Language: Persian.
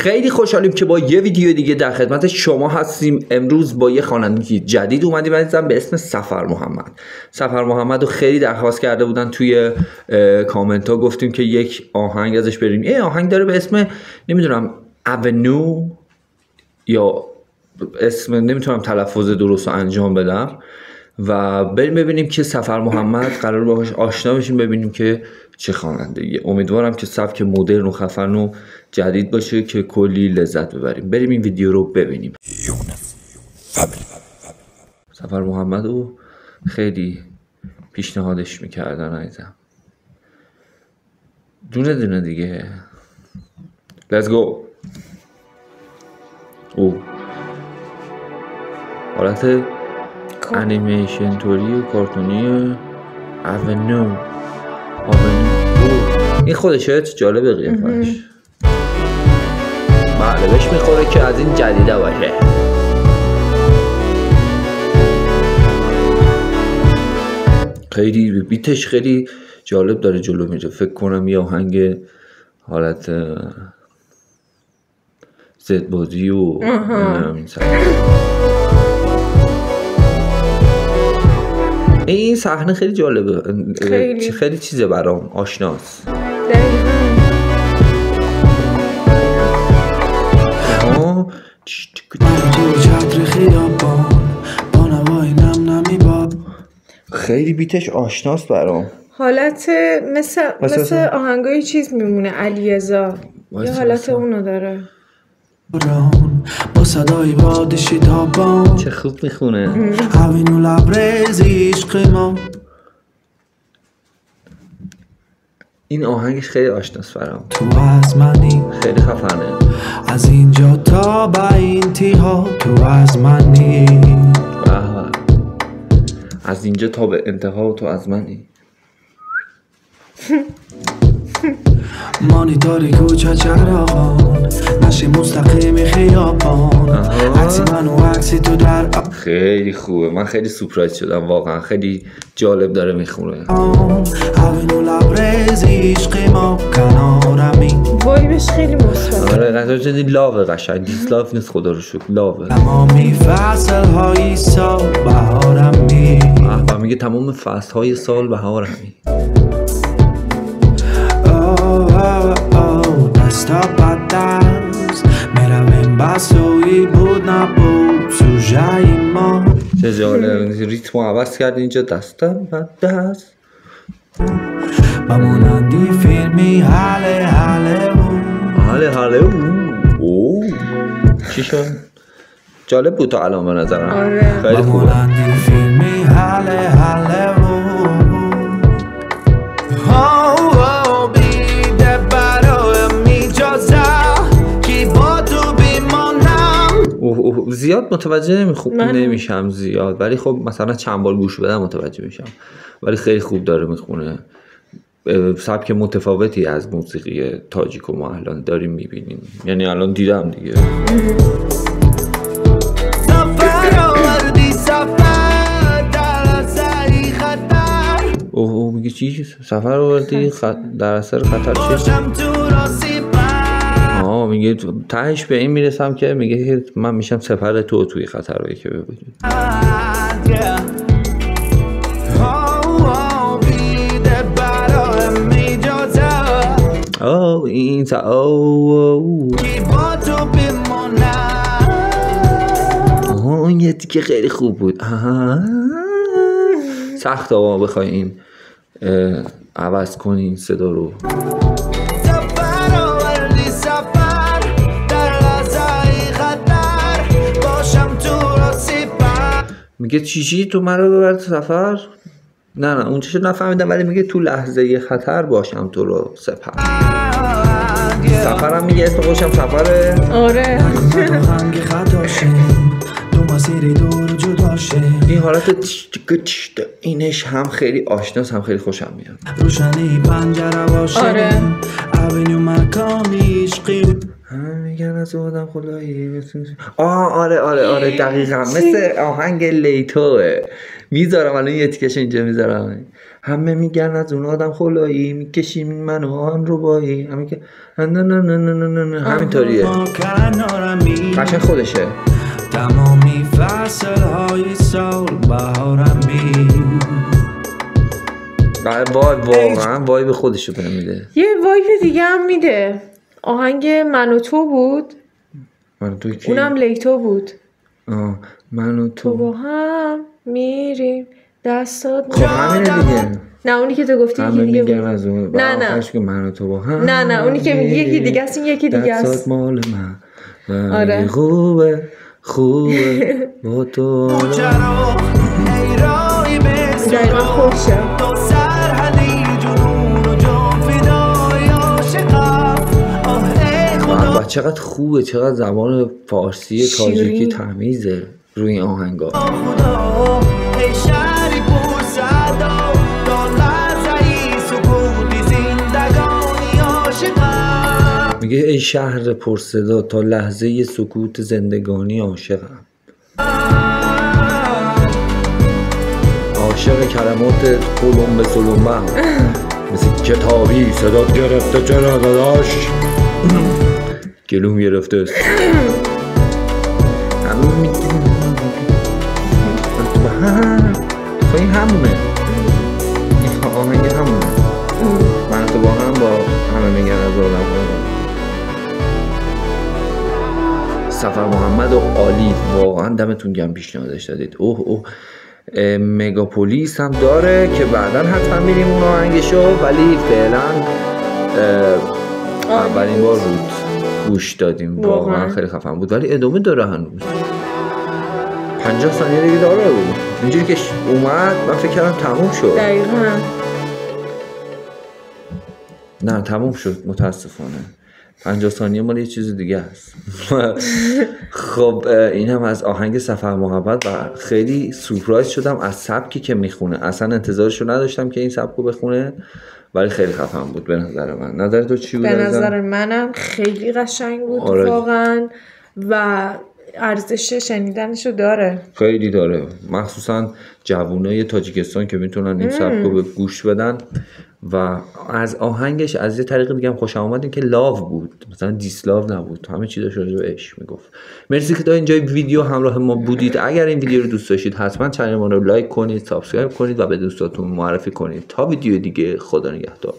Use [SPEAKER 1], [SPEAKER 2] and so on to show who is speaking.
[SPEAKER 1] خیلی خوشحالیم که با یه ویدیو دیگه در خدمت شما هستیم. امروز با یه خواننده جدید اومدیم عزیزم به اسم سفر محمد. سفر محمد رو خیلی درخواست کرده بودن توی کامنت ها، گفتیم که یک آهنگ ازش بریم. یه آهنگ داره به اسم نمیدونم اونو یا اسم نمیتونم تلفظ درست رو انجام بدم و بریم ببینیم که سفر محمد قرار باهاش آشنا بشیم، ببینیم که چه خواننده. امیدوارم که سبک مدرن و خفن و جدید باشه که کلی لذت ببریم. بریم این ویدیو رو ببینیم. سفر محمد رو خیلی پیشنهادش میکردن عزیزم. دونه دونه دیگه. Let's go. او حالت انیمیشن توری و کارتونی اونو. این خودشه جالبه قیافش. بله بهش میخوره که از این جدیده باشه. خیلی بیتش خیلی جالب داره جلو میره. فکر کنم یه آهنگ حالت زد بازی و این این صحنه خیلی جالبه. خیلی چیزه برام آشناست. خیلی بیتش آشناست برام.
[SPEAKER 2] حالت مثل آهنگای چیز میمونه علیرضا. یه حالت اونو داره.
[SPEAKER 3] با صدای باد شتابان
[SPEAKER 1] چه خوب میخونه.
[SPEAKER 3] همینو لبریز عشق ما.
[SPEAKER 1] این آهنگش خیلی آشناست برام.
[SPEAKER 3] تو از منی
[SPEAKER 1] خیلی خفنه.
[SPEAKER 3] از اینجا تا به انتها تو از منی.
[SPEAKER 1] از اینجا تا به انتها تو از منی.
[SPEAKER 3] مانیتاری کوچه چراغان نشی مستقیم خیابان عکسی من و عکسی تو در
[SPEAKER 1] خیلی خوبه. من خیلی سورپرایز شدم واقعا. خیلی جالب داره میخونه.
[SPEAKER 3] همینو لبریز عشق ما کنارمی.
[SPEAKER 2] وایبش خیلی مثبت.
[SPEAKER 1] آره قشنگ لاوه. قشنگ دیسلاف نیست خدا رو شکر. لاوه.
[SPEAKER 3] تمامی فصل های سال بهارمی.
[SPEAKER 1] میگه تمام فصل های سال بهارمی.
[SPEAKER 3] دستا بدست میرویم بسوی بود نبود سوژه ما.
[SPEAKER 1] چه جالب. ریتم عوض کرد اینجا. دستا بدست
[SPEAKER 3] بمونندی فیلمی حاله
[SPEAKER 1] او چی شد؟ جالب بود تا الان به نظرم.
[SPEAKER 2] آره.
[SPEAKER 1] خیلی خوبه.
[SPEAKER 3] بمونندی فیلمی حاله
[SPEAKER 1] زیاد متوجه نمیشم زیاد، ولی خب مثلا چند بار گوش بدم متوجه میشم. ولی خیلی خوب داره میخونه. سبک متفاوتی از موسیقی تاجیک ما الان داریم میبینیم. یعنی الان دیدم دیگه. اوه میگه چی؟ سفر آوردی در اثر خطر چی؟ میگه تهش به این میرسم که میگه من میشم سپر تو توی خطرهایی که ببینید. این این یه دیگه خیلی خوب بود. سخت آقا بخوای این عوض کنی این صدا رو. میگه چی تو من رو ببر سفر؟ نه اونجاشو نفهمیدم، ولی میگه تو لحظه خطر باشم تو رو سپر. سفرم میگه اسم خوشم سفره.
[SPEAKER 2] آره.
[SPEAKER 1] این حالت اینش هم خیلی آشناست، هم خیلی خوشم میاد.
[SPEAKER 3] روشنی پنجره باشه.
[SPEAKER 2] آره.
[SPEAKER 3] اونیو مکانی عشقی.
[SPEAKER 1] همه میگن از آدم خدایی. آره دقیقا مثل آهنگ لیتوه. میذارم الان یه تیکش اینجا میذارم. همه میگن از اون آدم خلایی میکشیم من و آن رو بایی. همین که همینطوریه قشنگ خودشه.
[SPEAKER 3] تمامی فصل‌های سال بهارم بی
[SPEAKER 1] واقعا وایب خودشو بهم میده.
[SPEAKER 2] یه وایب دیگه هم میده. آهنگ من و تو بود.
[SPEAKER 1] من و تو کی؟
[SPEAKER 2] اونم لیتو بود.
[SPEAKER 1] من و تو
[SPEAKER 2] با هم میریم دستات.
[SPEAKER 1] خب همینه دیگه.
[SPEAKER 2] نه اونی که تو گفتی یکی دیگه بود.
[SPEAKER 1] از اون
[SPEAKER 2] نه
[SPEAKER 1] که من و تو با هم.
[SPEAKER 2] نه اونی که میگی یکی دیگه است، این یکی دیگه است.
[SPEAKER 1] دستات مال من.
[SPEAKER 2] آره
[SPEAKER 1] خوبه با تو.
[SPEAKER 2] دقیقا خوشه.
[SPEAKER 1] چقدر خوبه، چقدر زبان فارسی تاجیکی تمیزه روی این آهنگا. میگه ای شهر پرصدا تا لحظه سکوت زندگانی عاشقم. عاشق کلمات قلم به سلومم مثل کتابی صدات گرفته چرا داداش گلوم گرفته است. این همونه، این آهنگ همونه. من تو با هم با همه میگن از آدم سفر محمد و عالی. واقعا دمتون گرم پیشنهادش دادید. مگاپولیس هم داره که بعدا حتما میریم اون آهنگشو، ولی فعلا اولین بار بود گوش دادیم. واقعا خیلی خفن بود، ولی ادامه داره هنوز. 50 ثانیه دیگه داره بود. اینجوری که اومد من فکر کردم تموم شد.
[SPEAKER 2] دقیقاً
[SPEAKER 1] نه تموم شد متاسفانه. 50 ثانیه مال یه چیز دیگه است. خب این هم از آهنگ سفر محبت و خیلی سورپرایز شدم از سبکی که میخونه. اصلا انتظارشو نداشتم که این سبکو بخونه، ولی خیلی خفن بود به نظر من. نظر تو چی بود؟
[SPEAKER 2] به نظر منم خیلی قشنگ بود. واقعا و ارزش شنیدنشو داره،
[SPEAKER 1] خیلی داره، مخصوصا جوانای تاجیکستان که میتونن این سبکو به گوش بدن. و از آهنگش از یه طریق دیگه هم خوشم اومد این که لاو بود، مثلا دیسلاو نبود، همه چیزش راجع به عشق میگفت. مرسی که تا اینجای ویدیو همراه ما بودید. اگر این ویدیو رو دوست داشتید حتما چنل ما رو لایک کنید، سابسکرایب کنید و به دوستاتون معرفی کنید. تا ویدیو دیگه، خدا نگهدار.